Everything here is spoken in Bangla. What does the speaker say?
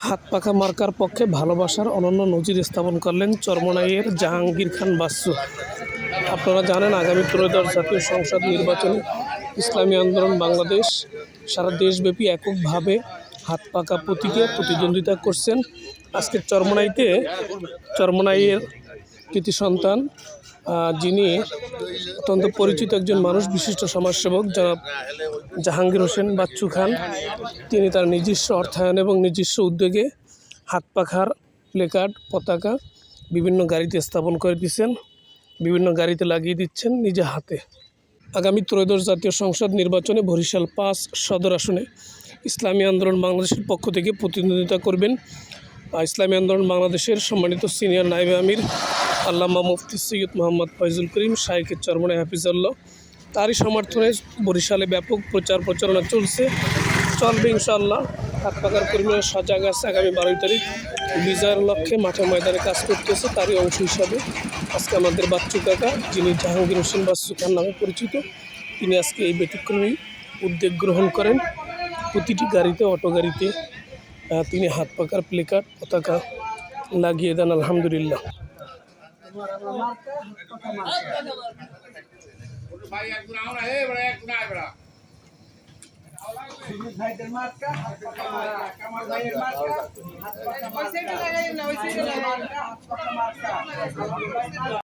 হাত পাখা মার্কার পক্ষে ভালোবাসার অনন্য নজির স্থাপন করলেন চরমোনাইয়ের জাহাঙ্গীর খান বাচ্চু। আপনারা জানেন, আগামী ত্রয়োদশ জাতীয় সংসদ নির্বাচনে ইসলামী আন্দোলন বাংলাদেশ সারা দেশব্যাপী এককভাবে হাত পাখা প্রতীকে প্রতিদ্বন্দ্বিতা করছেন। আজকে চরমোনাইয়ের কৃতি সন্তান, যিনি অত্যন্ত পরিচিত একজন মানুষ, বিশিষ্ট সমাজসেবক জনাব জাহাঙ্গীর হোসেন বাচ্চু খান, তিনি তার নিজস্ব অর্থায়ন এবং নিজস্ব উদ্যোগে হাত পাখার প্লেকার্ড, পতাকা বিভিন্ন গাড়িতে স্থাপন করে দিচ্ছেন, বিভিন্ন গাড়িতে লাগিয়ে দিচ্ছেন নিজে হাতে। আগামী ত্রয়োদশ জাতীয় সংসদ নির্বাচনে বরিশাল ৫ সদর আসনে ইসলামী আন্দোলন বাংলাদেশের পক্ষ থেকে প্রতিদ্বন্দ্বিতা করবেন ইসলামী আন্দোলন বাংলাদেশের সম্মানিত সিনিয়র নায়েবে আমির আল্লামা মুফতি সৈয়দ মোহাম্মদ ফয়জুল করিম শাইখে চরমোনাই হাফিজাল্লাহ। তারই সমর্থনে বরিশালে ব্যাপক প্রচার প্রচারণা চলবে ইনশাআল্লাহ। হাত পাখার কর্মীরা সজাগ আছে, আগামী 12 তারিখ বিজয়ের লক্ষ্যে মাঠে ময়দানে কাজ করতেছে। তারই অংশ হিসাবে আজকে আমাদের বাচ্চু কাকা, যিনি জাহাঙ্গীর হোসেন বাচ্চু খান নামে পরিচিত, তিনি আজকে এই ব্যতিক্রমী উদ্যোগ গ্রহণ করেন। প্রতিটি গাড়িতে, অটো গাড়িতে তিনি হাত পাখার প্লেকার্ড, পতাকা লাগিয়ে দেন। আলহামদুলিল্লাহ।